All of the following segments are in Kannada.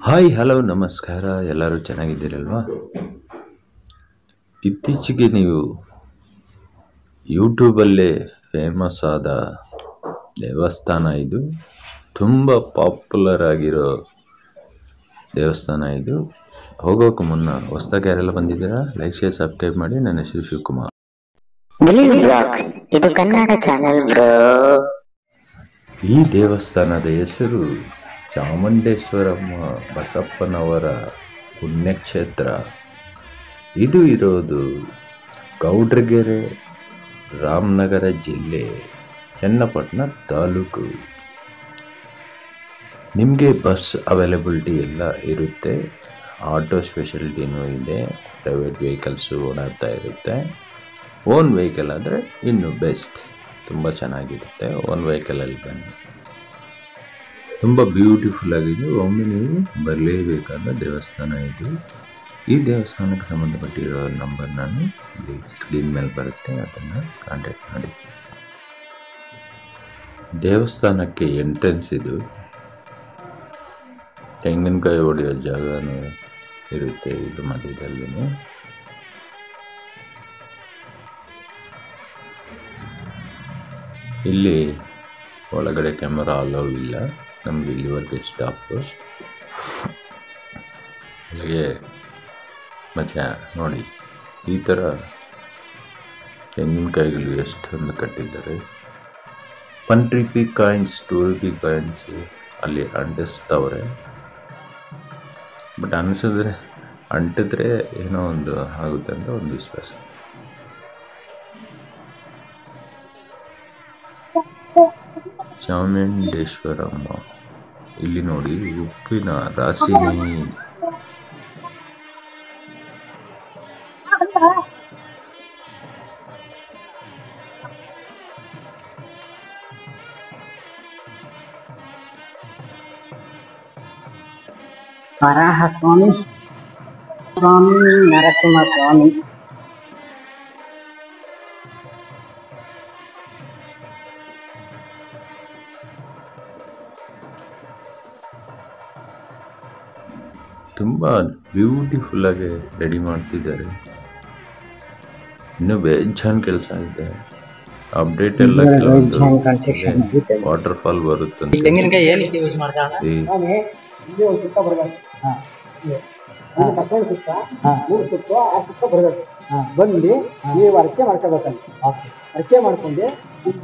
ಹಾಯ್ ಹಲೋ ನಮಸ್ಕಾರ, ಎಲ್ಲರೂ ಚೆನ್ನಾಗಿದ್ದೀರಲ್ವಾ? ಇತ್ತೀಚೆಗೆ ನೀವು ಯೂಟ್ಯೂಬಲ್ಲೇ ಫೇಮಸ್ ಆದ ದೇವಸ್ಥಾನ ಇದು. ತುಂಬ ಪಾಪ್ಯುಲರ್ ಆಗಿರೋ ದೇವಸ್ಥಾನ ಇದು. ಹೋಗೋಕೆ ಮುನ್ನ ಹೊಸದಾಗಿ ಯಾರೆಲ್ಲ ಬಂದಿದ್ದೀರಾ, ಲೈಕ್ ಶೇರ್ ಸಬ್ಸ್ಕ್ರೈಬ್ ಮಾಡಿ. ನನ್ನ ಹೆಸರು ಶಿವಕುಮಾರ್. ಇದು ಕನ್ನಡ ಚಾನೆಲ್ ಬ್ರೋ. ಈ ದೇವಸ್ಥಾನದ ಹೆಸರು ಚಾಮುಂಡೇಶ್ವರಮ್ಮ ಬಸಪ್ಪನವರ ಪುಣ್ಯಕ್ಷೇತ್ರ. ಇದು ಇರೋದು ಗೌಡ್ರಗೆರೆ, ರಾಮನಗರ ಜಿಲ್ಲೆ, ಚನ್ನಪಟ್ಟಣ ತಾಲೂಕು. ನಿಮಗೆ ಬಸ್ ಅವೈಲಬಿಲಿಟಿ ಎಲ್ಲ ಇರುತ್ತೆ, ಆಟೋ ಸ್ಪೆಷಾಲಿಟಿನೂ ಇದೆ, ಪ್ರೈವೇಟ್ ವೆಹಿಕಲ್ಸು ಓಡಾಡ್ತಾ ಇರುತ್ತೆ. ಓನ್ ವೆಹಿಕಲ್ ಆದರೆ ಇನ್ನೂ ಬೆಸ್ಟ್, ತುಂಬ ಚೆನ್ನಾಗಿರುತ್ತೆ. ಓನ್ ವೆಹಿಕಲಲ್ಲಿ ಬನ್ನಿ, ತುಂಬ ಬ್ಯೂಟಿಫುಲ್ ಆಗಿದೆ. ಒಮ್ಮೆ ನೀವು ಬರಲೇಬೇಕಾದ ದೇವಸ್ಥಾನ ಇದು. ಈ ದೇವಸ್ಥಾನಕ್ಕೆ ಸಂಬಂಧಪಟ್ಟಿರೋ ನಂಬರ್ ನಾನು ಇಲ್ಲಿ ಸ್ಕ್ರೀನ್ ಮೇಲೆ ಬರುತ್ತೆ, ಅದನ್ನು ಕಾಂಟ್ಯಾಕ್ಟ್ ಮಾಡಿ. ದೇವಸ್ಥಾನಕ್ಕೆ ಎಂಟ್ರೆನ್ಸ್ ಇದು. ತೆಂಗಿನಕಾಯಿ ಹೊಡೆಯೋ ಜಾಗನೂ ಇರುತ್ತೆ ಇದು ಮಧ್ಯದಲ್ಲಿ. ಇಲ್ಲಿ ಒಳಗಡೆ ಕ್ಯಾಮರಾ ಅಲೋ ಇಲ್ಲ, ನಮಗೆ ಇಲ್ಲಿವರೆಗೆ ಸ್ಟಾಪ್. ಹಾಗೆ ಮತ್ತೆ ನೋಡಿ, ಈ ಥರ ತೆಂಗಿನಕಾಯಿಗಳು ಎಷ್ಟೊಂದು ಕಟ್ಟಿದ್ದಾರೆ. 1 ರೂಪಿ ಕಾಯಿನ್ಸ್, 2 ರೂಪಿ ಕಾಯಿನ್ಸ್ ಅಲ್ಲಿ ಅಂಟಿಸ್ತವ್ರೆ. ಬಟ್ ಅನಿಸಿದ್ರೆ ಅಂಟಿದ್ರೆ ಏನೋ ಒಂದು ಆಗುತ್ತೆ ಅಂತ ಒಂದು ವಿಶ್ವಾಸ. ಚಾಮುಂಡೇಶ್ವರಮ್ಮ ಇಲ್ಲಿ ನೋಡಿ, ಉಪ್ಪಿನ ರಾಸಿನಿ. ವರಾಹ ಸ್ವಾಮಿ, ನರಸಿಂಹ ಸ್ವಾಮಿ, ತುಂಬ ಬ್ಯೂಟಿಫುಲ್ಲಾಗಿ ರೆಡಿ ಮಾಡ್ತಿದ್ದಾರೆ. ಇನ್ನೂ ಬೇಜಾನ್ ಕೆಲಸ ಇದೆ. ಅಪ್ಡೇಟ್ ಎಲ್ಲ ಕೆಲವೊಂದು ವಾಟರ್ ಫಾಲ್ ಬರುತ್ತೆ. ಬಂದು ನೀವು ಅರ್ಕೆ ಮಾಡ್ಕೋಬೇಕಂತ. ಅರ್ಕೆ ಮಾಡ್ಕೊಂಡು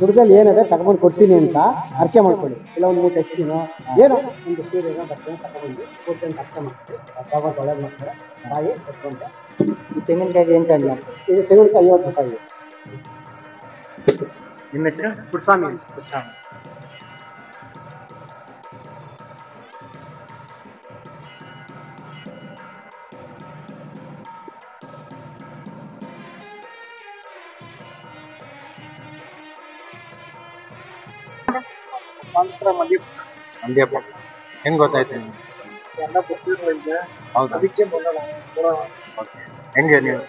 ದುರ್ಗದಲ್ಲಿ ಏನಿದೆ ತಗೊಂಡು ಕೊಡ್ತೀನಿ ಅಂತ ಅರ್ಕೆ ಮಾಡ್ಕೊಳ್ಳಿ. ಇಲ್ಲ ಒಂದು ಮೂಟೆ ಅಕ್ಕಿನೋ ಏನೋ ಒಂದು ಸೀರೆನೋ ಬಟ್ಟೆನೋ ತಗೊಂಡು ಕೊಟ್ಟು ಅರ್ಕೆ ಮಾಡ್ತೀವಿ. ತಗೊಂಡು ಒಳಗೆ ಮಾಡ್ತಾರೆ, ಹಾಗೆ ಕೊಟ್ಕೊಂಡೆ. ಈ ತೆಂಗಿನಕಾಯಿಗೆ ಏನು ಚಾರ್ಜ್ ಮಾಡ್ತೀವಿ? ಇದು ತೆಂಗಿನಕಾಯಿ 50 ರೂಪಾಯಿ. ನಿಮ್ಮ ಹೆಸರು? ಪುಟ್ಸ್ವಾಮಿ. ಮಂಡ್ಯಪ್ಪ ಹೆಂಗ್ ಗೊತ್ತಾಯ್ತು? ಹೌದಾ? ಅದಕ್ಕೆ ಹೆಂಗೆ ನೀವು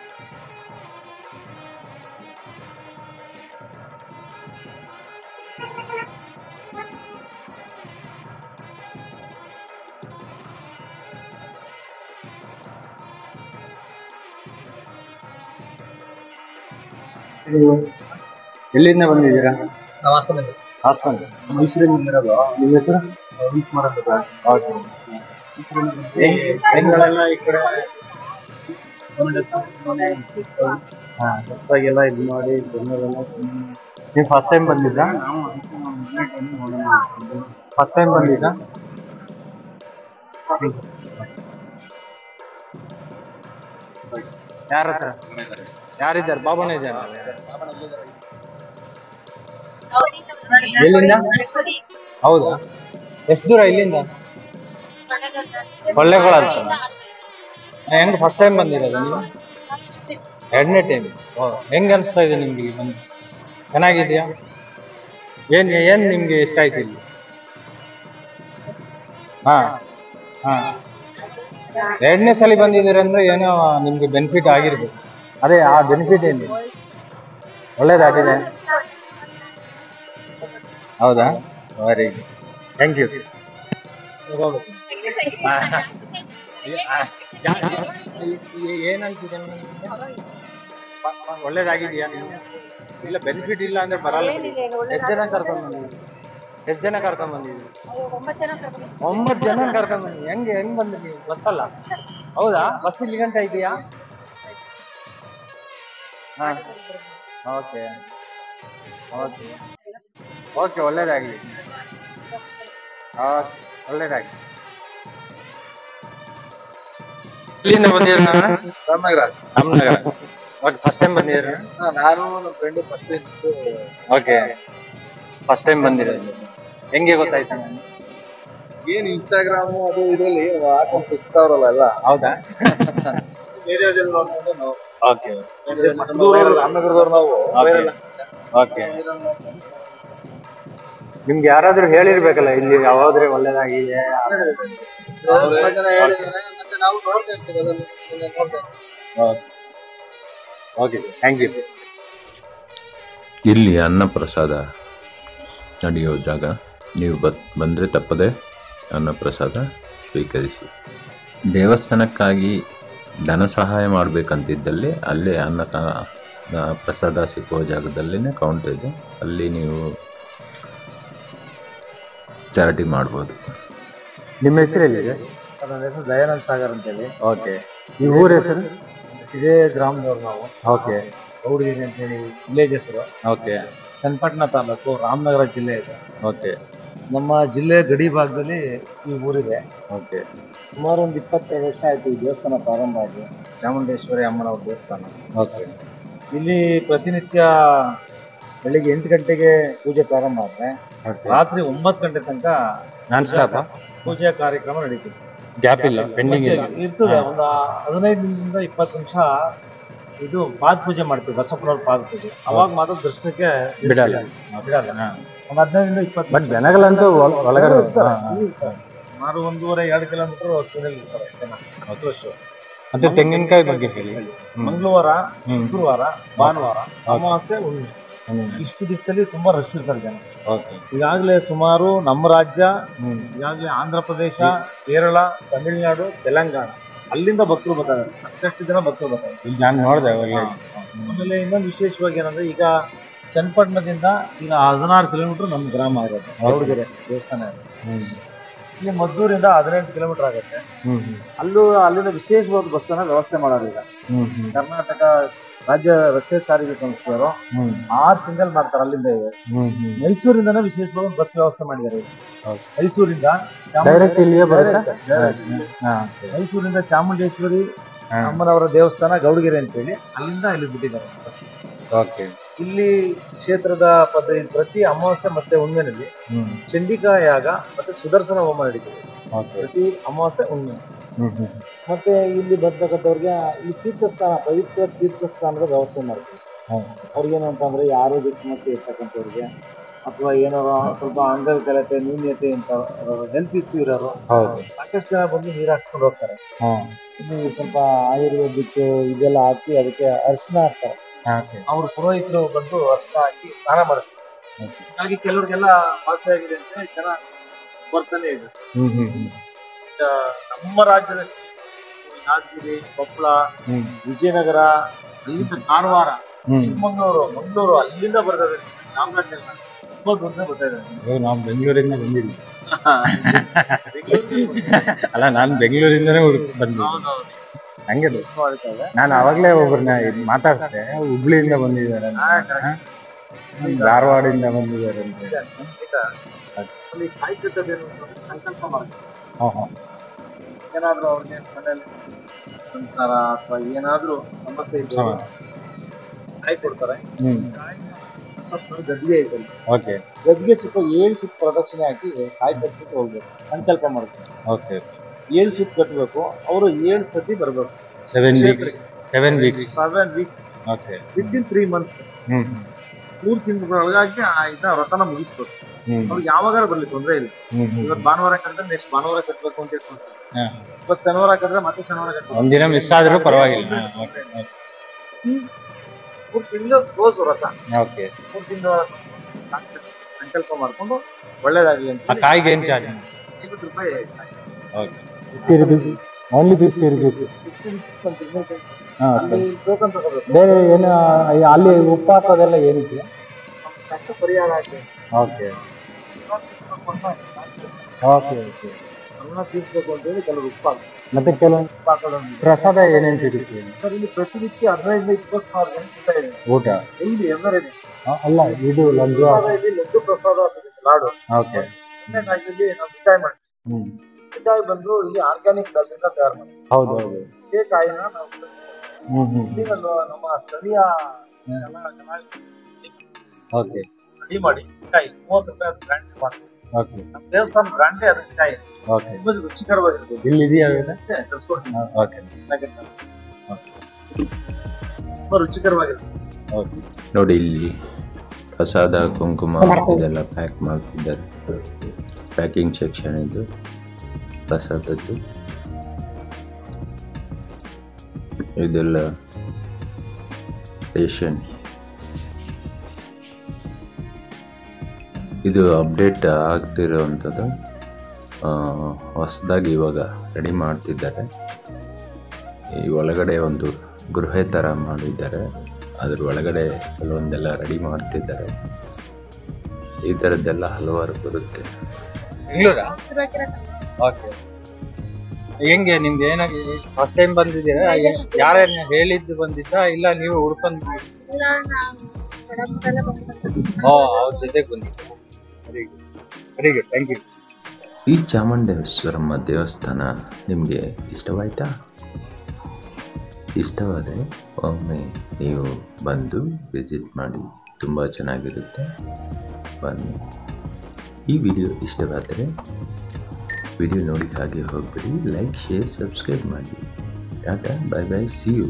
ಎಲ್ಲಿಂದ ಬಂದಿದ್ದೀರಾ? ಹಾಸನ. ಮೈಸೂರಿನಿಂದ. ನಿಮ್ಮ ಹೆಸರು? ಹೆಂಗಳೆಲ್ಲ ಈ ಕಡೆ ಹೊಸದಾಗೆಲ್ಲ ಇದು ಮಾಡಿ ಜನರೆಲ್ಲ. ನೀವು ಫಸ್ಟ್ ಟೈಮ್ ಬಂದಿದ್ರಾ? ಫಸ್ಟ್ ಟೈಮ್ ಬಂದಿದ್ರಾ? ಯಾರ ಹತ್ರ ಯಾರಿದ್ದಾರೆ? ಬಾಬಾನ ಇದ್ದಾರೆ. ಎಲ್ಲಿಂದ? ಹೌದಾ? ಎಷ್ಟು ದೂರ ಇಲ್ಲಿಂದ? ಕೊಳ್ಳೇಗಾಲ ಅಂತ. ಹೆಂಗ್ ಫಸ್ಟ್ ಟೈಮ್ ಬಂದಿರೋದು ನೀವು? 2ನೇ ಟೈಮ್. ಹೆಂಗ್ ಅನಿಸ್ತಾ ಇದೆ ನಿಮ್ಗೆ ಬಂದು? ಚೆನ್ನಾಗಿದೆಯಾ? ಏನ್ ನಿಮ್ಗೆ ಇಷ್ಟ ಆಯ್ತು ಇಲ್ಲಿ? ಹಾ ಹಾ 2ನೇ ಸಲ ಬಂದಿದ್ದೀರಂದ್ರೆ ಏನೋ ನಿಮ್ಗೆ ಬೆನಿಫಿಟ್ ಆಗಿರ್ಬೇಕು. ಅದೇ ಆ ಬೆನಿಫಿಟ್ ಏನು? ಒಳ್ಳೇದಾಗಿದೆ. ಹೌದಾ? Very good, thank you. ಏನಂತಿದೆ ಒಳ್ಳೇದಾಗಿದೆಯಾ ನಿಮ್ಗೆ? ಇಲ್ಲ ಬೆನಿಫಿಟ್ ಇಲ್ಲ ಅಂದ್ರೆ ಬರಲ್ಲ. ಎಷ್ಟು ಜನ ಕರ್ಕೊಂಡ್ ಬಂದಿದ್ದೀವಿ? ಎಷ್ಟು ಜನ ಕರ್ಕೊಂಡ್ ಬಂದಿದ್ದೀವಿ? 9 ಜನ ಕರ್ಕೊಂಡ್ ಬಂದಿದ್ದೀವಿ. ಹೆಂಗ್ ಬಂದಿದ್ದೀವಿ? ಬಸ್ಸಲ್ಲ? ಹೌದಾ? ಬಸ್ ಇಲ್ಲಿ ಗಂಟೆ ಇದೆಯಾ? ಹಾ, ಓಕೆ ಓಕೆ ಓಕೆ, ಒಳ್ಳೇದಾಗ್ಲಿ. ಒಳ್ಳೇದಾಗ್ಲಿ. ಎಲ್ಲಿಂದ ಬಂದಿರ? ರಾಮನಗರ. ಓಕೆ, ಫಸ್ಟ್ ಟೈಮ್ ಬಂದಿರ? ನಾನು ನಮ್ಮ friend first okay, first time ಬಂದಿರೋದು. ಹೆಂಗೆ ಗೊತ್ತಾಯ್ತು? ಏನ್ ಇನ್ಸ್ಟಾಗ್ರಾಮು ಅದು ಇದ್ರಲ್ಲಿ ಹಾಕೊಂಡು ಸಿಗ್ತಾವ್ರಲ್ಲ ಎಲ್ಲ. ಹೌದಾ? ಏರಿಯಾದಲ್ಲಿ ನೋಡ್ಕೊಂಡು ನಾವು ಓಕೆ ರಾಮನಗರದವ್ರು ನಾವು ಓಕೆ. ನಿಮ್ಗೆ ಯಾರಾದ್ರೂ ಹೇಳಿರ್ಬೇಕಲ್ಲ ಇಲ್ಲಿ ಯಾವಾದ್ರೆ ಒಳ್ಳೇದಾಗಿದೆ? ತುಂಬಾ ಜನ ಹೇಳಿದ್ದಾರೆ, ಮತ್ತೆ ನಾವು ನೋಡ್ತಾ ಇರ್ತೀವಿ ಅದನ್ನ ನೋಡ್ತಾ ಇರ್ತೀವಿ. Okay, thank you. ಇಲ್ಲಿ ಅನ್ನಪ್ರಸಾದ ನಡೆಯೋ ಜಾಗ. ನೀವು ಬಂದರೆ ತಪ್ಪದೆ ಅನ್ನಪ್ರಸಾದ ಸ್ವೀಕರಿಸಿ. ದೇವಸ್ಥಾನಕ್ಕಾಗಿ ಧನ ಸಹಾಯ ಮಾಡಬೇಕಂತಿದ್ದಲ್ಲಿ ಅಲ್ಲೇ ಪ್ರಸಾದ ಸಿಕ್ಕುವ ಜಾಗದಲ್ಲೇ ಕೌಂಟರ್ ಇದೆ, ಅಲ್ಲಿ ನೀವು ಚಾರಿಟಿ ಮಾಡ್ಬೋದು. ನಿಮ್ಮ ಹೆಸರು ಎಲ್ಲಿದೆ? ನನ್ನ ಹೆಸರು ದಯಾನಂದ್ ಸಾಗರ್ ಅಂತೇಳಿ. ಓಕೆ. ಈ ಊರ ಹೆಸರು? ಇದೇ ಗ್ರಾಮದವ್ರು ನಾವು. ಓಕೆ ಗೌಡಗಿರಿ ಅಂತೇಳಿ ವಿಲೇಜ್ ಹೆಸರು. ಓಕೆ ಚನ್ನಪಟ್ಟಣ ತಾಲೂಕು, ರಾಮನಗರ ಜಿಲ್ಲೆ ಇದೆ. ಓಕೆ ನಮ್ಮ ಜಿಲ್ಲೆ ಗಡಿ ಭಾಗದಲ್ಲಿ ಈ ಊರಿದೆ. ಓಕೆ ಸುಮಾರು ಒಂದು 22 ವರ್ಷ ಆಯ್ತು ಈ ದೇವಸ್ಥಾನ ಪ್ರಾರಂಭ ಆಗಿ. ಚಾಮುಂಡೇಶ್ವರಿ ಅಮ್ಮನವ್ರ ದೇವಸ್ಥಾನ. ಓಕೆ. ಇಲ್ಲಿ ಪ್ರತಿನಿತ್ಯ ಬೆಳಿಗ್ಗೆ 8 ಗಂಟೆಗೆ ಪೂಜೆ ಪ್ರಾರಂಭ ಆದ್ರೆ ರಾತ್ರಿ 9 ಗಂಟೆ ತನಕ ನಾನ್ ಸ್ಟಾಪ್ ಪೂಜೆಯ ಕಾರ್ಯಕ್ರಮ ನಡೀತದೆ. ಗ್ಯಾಪ್ ಇಲ್ಲ, ಪೆಂಡಿಂಗ್ ಇಲ್ಲ. ಇರ್ತದೆ. ಒಂದು 15 ನಿಮಿಷದಿಂದ 20 ನಿಮಿಷ ಇದು ಪಾದ ಪೂಜೆ ಮಾಡ್ತೀವಿ, ಬಸಪ್ಪನವ್ರ ಪಾದ ಪೂಜೆ. ಅವಾಗ ಮಾತ್ರ ದರ್ಶನಕ್ಕೆ ಬಿಡಲ್ಲ. ಒಂದು 15ರಿಂದ 20. ಬಟ್ ಜನಗಳಂತೂ ಒಳಗಡೆ ಸುಮಾರು 1.5-2 ಕಿಲೋಮೀಟರ್ ಕ್ಯೂನಲ್ಲಿ ಇರ್ತಾರೆ ಜನ. ಮತ್ತೆ ತೆಂಗಿನಕಾಯಿ ಬಗ್ಗೆ ಹೇಳಿ. ಮಂಗಳವಾರ, ಶುಕ್ರವಾರ, ಭಾನುವಾರ, ಅಮಾವಾಸ್ಯೆ, ಹುಣ್ಣಿಮೆ, ಇಷ್ಟು ದಿವಸದಲ್ಲಿ ತುಂಬಾ ರಶ್ ಇರ್ತಾರೆ ಜನ. ಈಗಾಗಲೇ ಸುಮಾರು ನಮ್ಮ ರಾಜ್ಯ, ಈಗಾಗಲೇ ಆಂಧ್ರ ಪ್ರದೇಶ, ಕೇರಳ, ತಮಿಳುನಾಡು, ತೆಲಂಗಾಣ ಅಲ್ಲಿಂದ ಭಕ್ತರು ಬರ್ತಾರೆ. ಸಾಕಷ್ಟು ಜನ ಭಕ್ತರು ಬರ್ತಾರೆ. ಇಲ್ಲಿ ನಾನು ನೋಡಿದೆ. ಆಮೇಲೆ ಇನ್ನೊಂದು ವಿಶೇಷವಾಗಿ ಏನಂದ್ರೆ, ಈಗ ಚನ್ನಪಟ್ಟಣದಿಂದ ಈಗ 16 ಕಿಲೋಮೀಟರ್ ನಮ್ಮ ಗ್ರಾಮ ಆಗುತ್ತೆ, ಗೌಡಗೆರೆ ದೇವಸ್ಥಾನ ಇದೆ. ಇಲ್ಲಿ ಮದ್ದೂರಿಂದ 18 ಕಿಲೋಮೀಟರ್ ಆಗುತ್ತೆ. ಅಲ್ಲಿಂದ ವಿಶೇಷವಾದ ಬಸ್ಸನ್ನ ವ್ಯವಸ್ಥೆ ಮಾಡೋದು. ಈಗ ಕರ್ನಾಟಕ ರಾಜ್ಯ ರಸ್ತೆ ಸಾರಿಗೆ ಸಂಸ್ಥೆಯವರು 6 ಸಿಂಗಲ್ ಮಾಡ್ತಾರೆ. ಅಲ್ಲಿಂದ ಇದೆ. ಮೈಸೂರಿಂದನೇ ವಿಶೇಷವಾದ ಬಸ್ ವ್ಯವಸ್ಥೆ ಮಾಡಿದ್ದಾರೆ. ಮೈಸೂರಿಂದ ಡೈರೆಕ್ಟ್ ಇಲ್ಲಿಗೆ ಬರುತ್ತೆ. ಮೈಸೂರಿಂದ ಚಾಮುಂಡೇಶ್ವರಿ ಅಮ್ಮನವರ ದೇವಸ್ಥಾನ ಗೌಡಗೆರೆ ಅಂತೇಳಿ ಅಲ್ಲಿಂದ ಇಲ್ಲಿ ಬಿಟ್ಟಿದ್ದಾರೆ ಬಸ್. ಓಕೆ. ಇಲ್ಲಿ ಕ್ಷೇತ್ರದ ಪದ್ಧತಿ ಪ್ರತಿ ಅಮಾವಾಸ್ಯೆ ಮತ್ತೆ ಹುಣ್ಣಿಮೆನಲ್ಲಿ ಚಂಡಿಕಾ ಯಾಗ ಮತ್ತೆ ಸುದರ್ಶನ ಹೋಮ ನಡೀತದೆ ಪ್ರತಿ ಅಮಾವಾಸ್ಯೆ ಹುಣ್ಣಿಮೆ. ಮತ್ತೆ ಇಲ್ಲಿ ಬರ್ತಕ್ಕಂಥವ್ರಿಗೆ ಈ ತೀರ್ಥಸ್ಥಾನ, ಪವಿತ್ರ ತೀರ್ಥಸ್ಥಾನದ ವ್ಯವಸ್ಥೆ ಮಾಡ್ತೀವಿ. ಅವ್ರಿಗೇನು ಅಂತಂದ್ರೆ ಈ ಆರೋಗ್ಯ ಸಮಸ್ಯೆ ಇರ್ತಕ್ಕಂಥವ್ರಿಗೆ, ಅಥವಾ ಏನಾರ ಸ್ವಲ್ಪ ಅಂಗವಿಕಲತೆ, ನ್ಯೂನ್ಯತೆ ಅಂತ ಹೆಲ್ತ್ ಇಶ್ಯೂ ಇರೋರು ಸಾಕಷ್ಟು ಜನ ಬಂದು ನೀರು ಹಾಕ್ಸ್ಕೊಂಡು ಹೋಗ್ತಾರೆ. ಇಲ್ಲಿ ಸ್ವಲ್ಪ ಆಯುರ್ವೇದಿಕ್ ಇದೆಲ್ಲ ಹಾಕಿ ಅದಕ್ಕೆ ಅರಿಶಿನ ಹಾಕ್ತಾರೆ. ಅವ್ರು ಪುರೋಹಿತರು ಬಂದು ಅರಿಶಿನ ಹಾಕಿ ಸ್ನಾನ ಮಾಡಿಸ್ತಾರೆ. ಹಾಗಾಗಿ ಕೆಲವ್ರಿಗೆಲ್ಲ ವಾಸಿ ಆಗಿದೆ ಅಂತ ಜನ ಬರ್ತಾನೆ ಇದೆ. ನಮ್ಮ ರಾಜ್ಯದ ಯಾದಗಿರಿ, ಕೊಪ್ಪಳ, ವಿಜಯನಗರ, ಅಲ್ಲಿಂದ ಕಾರವಾರ, ಚಿಕ್ಕಮಂಗ್ಳೂರು, ಮಂಗಳೂರು ಅಲ್ಲಿಂದ ಬರ್ತಾರೆ. ಚಾಮರಾಜನಗರ ತುಂಬಾ ದೂರ ಬರ್ತಾ ಇದ್ದಾರೆ. ನಾವು ಬೆಂಗಳೂರಿಂದ ಬಂದಿಲ್ಲ. ಅಲ್ಲ, ನಾನು ಬೆಂಗಳೂರಿಂದನೇ ಬಂದಿದ್ದೆ. ಹಂಗೆ ನಾನು ಅವಾಗ್ಲೇ ಒಬ್ಬರನ್ನ ಮಾತಾಡ್ತೆ, ಹುಬ್ಳಿಯಿಂದ ಬಂದಿದ್ದಾರೆ, ಧಾರವಾಡಿಂದ ಬಂದಿದ್ದಾರೆ ಅಂತ. ಅಲ್ಲಿ ಕಾಯಿ ಕಟ್ಟೋದೇನು ಸಂಕಲ್ಪ ಮಾಡ್ತಾರೆ. ಏನಾದ್ರೂ ಅವ್ರಿಗೆ ಮನೆಯಲ್ಲಿ ಸಂಸಾರ ಅಥವಾ ಏನಾದ್ರೂ ಸಮಸ್ಯೆ ಇದ್ರೆ ಕಾಯಿ ಕೊಡ್ತಾರೆ. ಗದ್ಗೆ ಐತೆ, ಓಕೆ. ಗದ್ಗೆ ಸುತ್ತ 7 ಸುತ್ತ ಪ್ರದಕ್ಷಿಣೆ ಹಾಕಿ ಕಾಯಿ ಕಟ್ಬಿಟ್ಟು ಹೋಗ್ಬೇಕು, ಸಂಕಲ್ಪ ಮಾಡ್ತಾರೆ. ಓಕೆ. 7 ಸುತ್ತ ಕಟ್ಟಬೇಕು. ಅವರು 7 ಸತಿ ಬರ್ಬೇಕು. 7 ವೀಕ್ಸ್. ಓಕೆ. ವಿತಿನ್ 3 ಮಂತ್ಸ್, 3 ತಿಂಗಳೊಳಗಾಗಿ ಇದನ್ನ ವ್ರತನ ಮುಗಿಸ್ಬೇಕು. ಅವ್ರಿಗೆ ಯಾವಾಗ ಬರ್ಲಿ ತೊಂದ್ರೆ ಇಲ್ಲ. ಇವತ್ತು ಭಾನುವಾರ ಕಟ್ಟಿದ್ರೆ ನೆಕ್ಸ್ಟ್ ಭಾನುವಾರ ಕಟ್ಟಬೇಕು ಅಂತ ಕಾನ್ಸೆಪ್ಟ್. ಇವತ್ತು ಶನಿವಾರ ಕಟ್ಟಿದ್ರೆ ಮತ್ತೆ ಶನಿವಾರ ಕಟ್ಟಬೇಕು. ಒಂದಿನ ಮಿಸ್ ಆದ್ರೂ ಪರವಾಗಿಲ್ಲ. 3 ತಿಂಗಳು ಕ್ಲೋಸ್ ವ್ರತ. ಓಕೆ. 3 ತಿಂಗಳ ಸಂಕಲ್ಪ ಮಾಡ್ಕೊಂಡು ಒಳ್ಳೇದಾಗ್ಲಿ ಅಂತ. ಆ ಕಾಯಿಗೆ ಏನ್ ಚಾರ್ಜ್? 50 ರೂಪಾಯಿ. ಓಕೆ. Only 50 rupees. ಅಲ್ಲಿ ಟೋಕನ್ ತಗೋಬೇಕು. ಬೇರೆ ಏನು ಅಲ್ಲಿ ಉಪ್ಪು ಹಾಕೋದೆಲ್ಲ ಏನಿದೆ? ಕಷ್ಟ ಪರಿಹಾರ ಆಗಿದೆ. Okay okay okay. ಅನ್ನ ತೀರಿಸ್ಬೇಕು ಅಂತ ಹೇಳಿ ಕೆಲವು ಉಪ್ಪು ಹಾಕಿ ಮತ್ತೆ ಕೆಲವೊಂದು ಉಪ್ಪು ಹಾಕೋದೊಂದು. ಪ್ರಸಾದ ಏನೇನು ಸಿಗುತ್ತೆ ಸರ್ ಇಲ್ಲಿ ಪ್ರತಿನಿತ್ಯ 15,000-20,000 ಜನ ಊಟ ಇದೆ. ಊಟ? ಇಲ್ಲಿ ಎವರೆಡಿ ಅಲ್ಲ ಇದು ಲಡ್ಡು. ಇಲ್ಲಿ ಲಡ್ಡು ಪ್ರಸಾದ ಸಿಗುತ್ತೆ, ಲಾಡು. ಓಕೆ. ಇಲ್ಲಿ ನಾವು ಮಿಠಾಯಿ ಮಾಡ್ತೀವಿ. ಮಿಠಾಯಿ ಬಂದು ಇಲ್ಲಿ ಆರ್ಗ್ಯಾನಿಕ್ ಬೆಲ್ಲದಿಂದ ತಯಾರು ಮಾಡ್ತೀವಿ. ಹೌದು ಹೌದು. ಇದೇ ಕಾಯಿನ ನಾವು ಇಲ್ಲಿ ನಮ್ಮ ಸ್ಥಳೀಯ ಓಕೆ ರೆಡಿ ಮಾಡಿ ಮಿಠಾಯಿ 30 ರೂಪಾಯಿ ಅದು ಬ್ರ್ಯಾಂಡ್ ಮಾಡ್ತೀವಿ. ಓಕೆ. ನಮ್ಮ ದೇವಸ್ಥಾನ ಬ್ರ್ಯಾಂಡೇ ಅದು ಮಿಠಾಯಿ. ಓಕೆ. ತುಂಬಾ ರುಚಿಕರವಾಗಿರ್ತದೆ. ಇಲ್ಲಿ ಇದೆಯಾ? ತರಿಸ್ಕೊಡ್ತೀನಿ. ಓಕೆ ತುಂಬಾ ರುಚಿಕರವಾಗಿರ್ತದೆ. ಓಕೆ. ನೋಡಿ ಇಲ್ಲಿ ಪ್ರಸಾದ ಕುಂಕುಮ ಇದೆಲ್ಲ ಪ್ಯಾಕ್ ಮಾಡ್ತಿದ್ದಾರೆ. ಪ್ಯಾಕಿಂಗ್ ಸೆಕ್ಷನ್ ಇದು ಪ್ರಸಾದದ್ದು. ಇದೆಲ್ಲ ರೇಷನ್. ಇದು ಅಪ್ಡೇಟ್ ಆಗ್ತಿರೋವಂಥದ್ದು. ಹೊಸದಾಗಿ ಇವಾಗ ರೆಡಿ ಮಾಡ್ತಿದ್ದಾರೆ. ಈ ಒಳಗಡೆ ಒಂದು ಗೃಹ ಥರ ಮಾಡಿದ್ದಾರೆ. ಅದ್ರ ಒಳಗಡೆ ಕೆಲವೊಂದೆಲ್ಲ ರೆಡಿ ಮಾಡ್ತಿದ್ದಾರೆ. ಈ ಥರದ್ದೆಲ್ಲ ಹಲವಾರು ಬರುತ್ತೆ. ಬೆಂಗಳೂರಾ? ಓಕೆ. ಹೆಂಗೆ ನಿಮ್ಗೆ ಏನಾಗಿ ಫಸ್ಟ್ ಟೈಮ್ ಬಂದಿದ್ದೀರಾ? ಯಾರೇನು ಹೇಳಿದ್ದು ಬಂದಿದ್ದ ಇಲ್ಲ ನೀವು ಹುಡ್ಕೊಂಡು? ಅವ್ರ ಜೊತೆಗೆ ಬಂದಿದ್ದ. Very good very good, thank you. ಈ ಚಾಮುಂಡೇಶ್ವರಮ್ಮ ದೇವಸ್ಥಾನ ನಿಮಗೆ ಇಷ್ಟವಾಯಿತಾ? ಇಷ್ಟವಾದರೆ ಒಮ್ಮೆ ನೀವು ಬಂದು ವಿಸಿಟ್ ಮಾಡಿ, ತುಂಬ ಚೆನ್ನಾಗಿರುತ್ತೆ. ಬನ್ನಿ. ಈ ವಿಡಿಯೋ ಇಷ್ಟವಾದರೆ ವಿಡಿಯೋ ನೋಡಿ ಹಾಗೆ ಹೋಗ್ಬಿಡಿ. ಲೈಕ್, ಶೇರ್, ಸಬ್ಸ್ಕ್ರೈಬ್ ಮಾಡಿ. Tata, bye bye, see you.